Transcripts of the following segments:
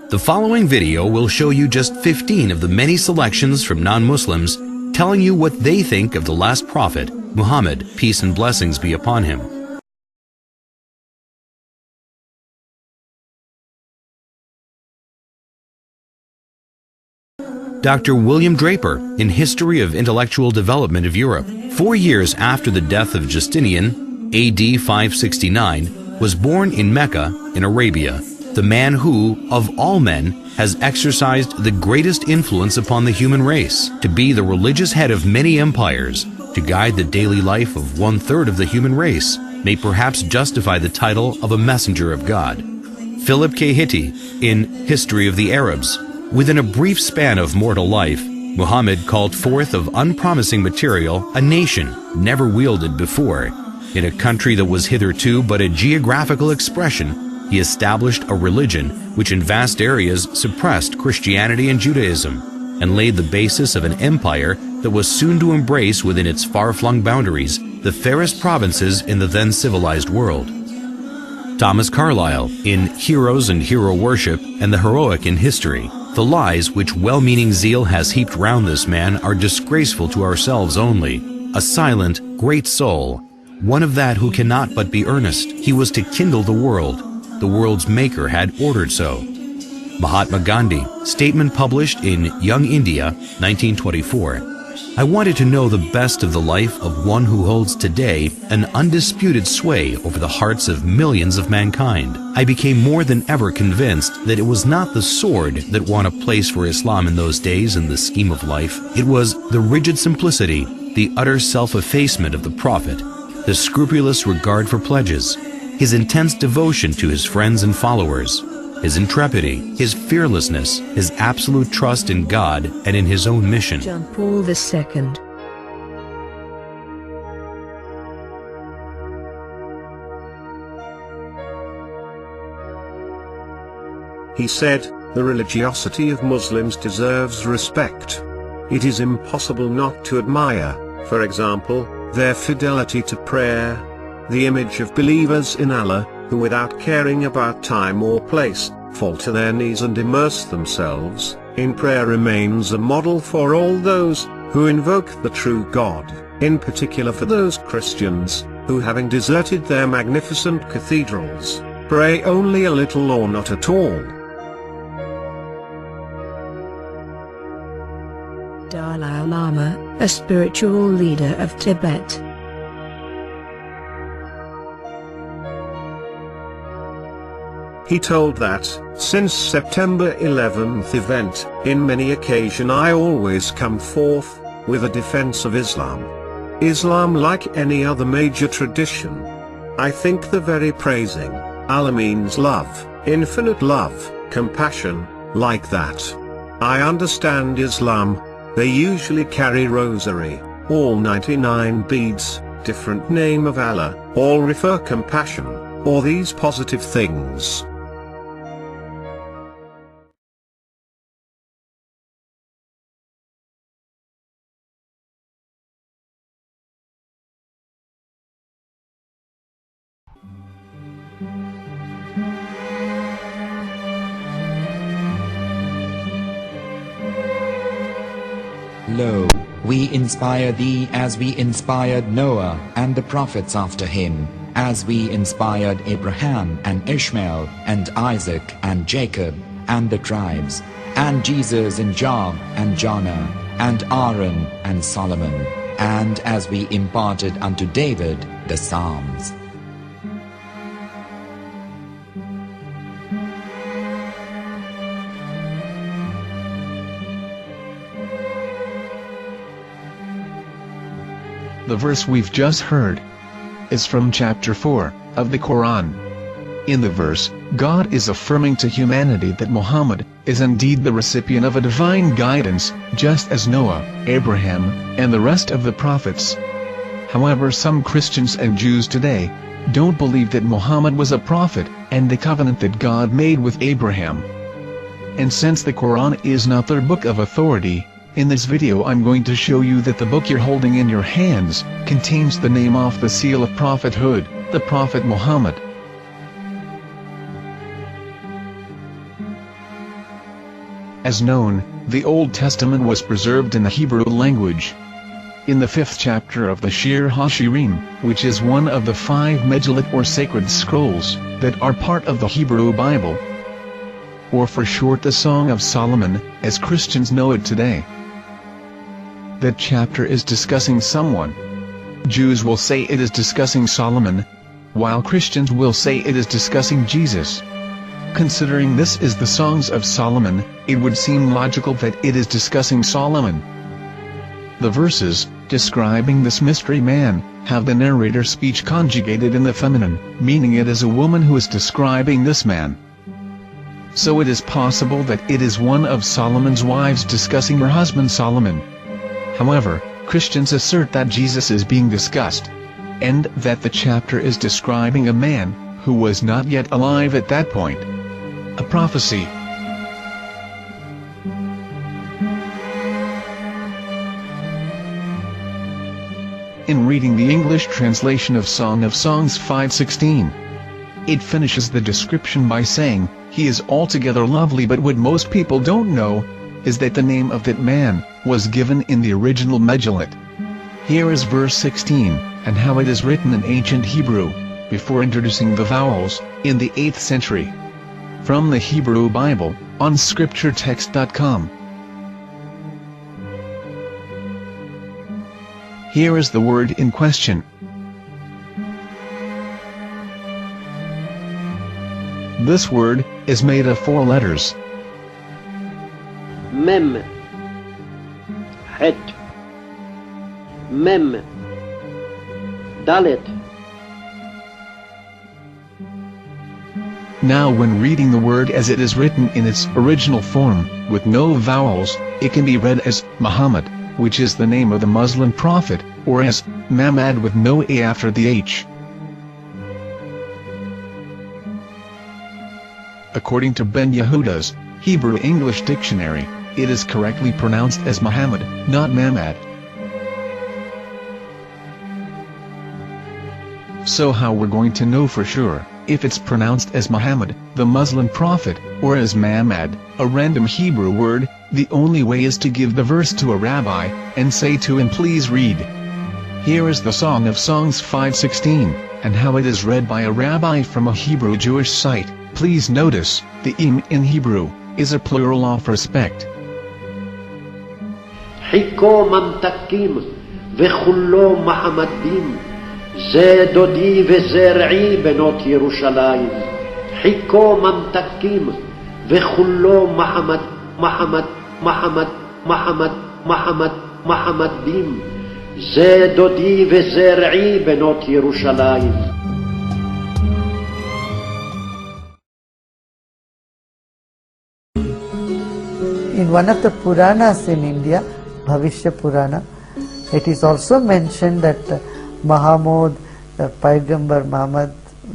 The following video will show you just 15 of the many selections from non-Muslims telling you what they think of the last prophet, Muhammad, peace and blessings be upon him. Dr. William Draper, in History of Intellectual Development of Europe, 4 years after the death of Justinian, AD 569, was born in Mecca, in Arabia, the man who, of all men, has exercised the greatest influence upon the human race, to be the religious head of many empires, to guide the daily life of 1/3 of the human race, may perhaps justify the title of a messenger of God. Philip K. Hitti, in History of the Arabs, within a brief span of mortal life, Muhammad called forth of unpromising material a nation never wielded before. In a country that was hitherto but a geographical expression, he established a religion which in vast areas suppressed Christianity and Judaism, and laid the basis of an empire that was soon to embrace within its far-flung boundaries the fairest provinces in the then civilized world. Thomas Carlyle, in Heroes and Hero Worship and the Heroic in History, the lies which well-meaning zeal has heaped round this man are disgraceful to ourselves only. A silent, great soul, one of that who cannot but be earnest. He was to kindle the world. The world's maker had ordered so. Mahatma Gandhi, statement published in Young India, 1924. I wanted to know the best of the life of one who holds today an undisputed sway over the hearts of millions of mankind. I became more than ever convinced that it was not the sword that won a place for Islam in those days in the scheme of life. It was the rigid simplicity, the utter self-effacement of the Prophet, the scrupulous regard for pledges, his intense devotion to his friends and followers, his intrepidity, his fearlessness, his absolute trust in God and in his own mission. John Paul II. He said, "The religiosity of Muslims deserves respect. It is impossible not to admire, for example, their fidelity to prayer. The image of believers in Allah, who without caring about time or place, fall to their knees and immerse themselves in prayer remains a model for all those who invoke the true God, in particular for those Christians, who having deserted their magnificent cathedrals, pray only a little or not at all." Dalai Lama, a spiritual leader of Tibet. He told that, "Since September 11th event, in many occasions I always come forth with a defense of Islam. Islam, like any other major tradition. I think the very praising Allah means love, infinite love, compassion, like that. I understand Islam. They usually carry rosary, all 99 beads, different name of Allah, all refer compassion, or these positive things." Lo, we inspire thee as we inspired Noah and the prophets after him, as we inspired Abraham and Ishmael and Isaac and Jacob and the tribes, and Jesus and Job and Jonah and Aaron and Solomon, and as we imparted unto David the Psalms. The verse we've just heard is from chapter 4 of the Quran. In the verse, God is affirming to humanity that Muhammad is indeed the recipient of a divine guidance, just as Noah, Abraham, and the rest of the prophets. However, some Christians and Jews today don't believe that Muhammad was a prophet and the covenant that God made with Abraham. And since the Quran is not their book of authority, in this video I'm going to show you that the book you're holding in your hands contains the name off the seal of prophethood, the Prophet Muhammad. As known, the Old Testament was preserved in the Hebrew language. In the 5th chapter of the Shir HaShirim, which is one of the 5 Megillat or sacred scrolls that are part of the Hebrew Bible, or for short the Song of Solomon, as Christians know it today. That chapter is discussing someone. Jews will say it is discussing Solomon, while Christians will say it is discussing Jesus. Considering this is the Songs of Solomon, it would seem logical that it is discussing Solomon. The verses, describing this mystery man, have the narrator's speech conjugated in the feminine, meaning it is a woman who is describing this man. So it is possible that it is one of Solomon's wives discussing her husband Solomon. However, Christians assert that Jesus is being discussed, and that the chapter is describing a man who was not yet alive at that point. A prophecy. In reading the English translation of Song of Songs 5:16, it finishes the description by saying, "He is altogether lovely," but what most people don't know is that the name of that man was given in the original Megillat. Here is verse 16, and how it is written in ancient Hebrew, before introducing the vowels, in the 8th century. From the Hebrew Bible, on scripturetext.com. Here is the word in question. This word is made of 4 letters. Mem, Het, Mem, Dalet. Now when reading the word as it is written in its original form, with no vowels, it can be read as Muhammad, which is the name of the Muslim prophet, or as Mamad with no A after the H. According to Ben Yehuda's Hebrew English Dictionary, it is correctly pronounced as Muhammad, not Mamad. So how we're going to know for sure if it's pronounced as Muhammad, the Muslim prophet, or as Mamad, a random Hebrew word? The only way is to give the verse to a rabbi, and say to him, "Please read." Here is the Song of Songs 5:16, and how it is read by a rabbi from a Hebrew Jewish site. Please notice, the im in Hebrew is a plural of respect. Hiko mamtakim vechullo mahamadim ze dodi vezer'i benot Yerushalayim. Hiko mamtakim vechullo mahamadim ze dodi vezer'i benot Yerushalayim. In one of the Puranas in India, Bhavishya Purana, it is also mentioned that Muhammad, the Paigambur Muhammad,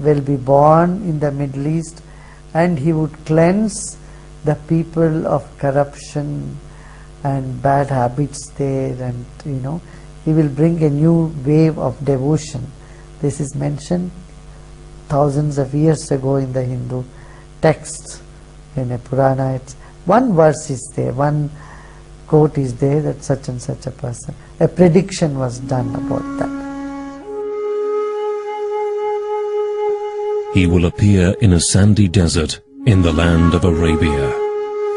will be born in the Middle East, and he would cleanse the people of corruption and bad habits there, and he will bring a new wave of devotion. This is mentioned thousands of years ago in the Hindu texts. In a Purana, it's one verse is there, one quote is there, that such and such a person, a prediction was done about that. He will appear in a sandy desert in the land of Arabia.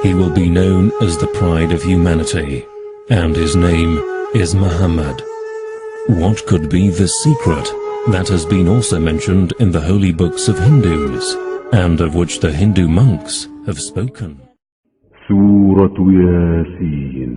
He will be known as the pride of humanity, and his name is Muhammad. What could be the secret that has been also mentioned in the holy books of Hindus, and of which the Hindu monks have spoken? سورة ياسين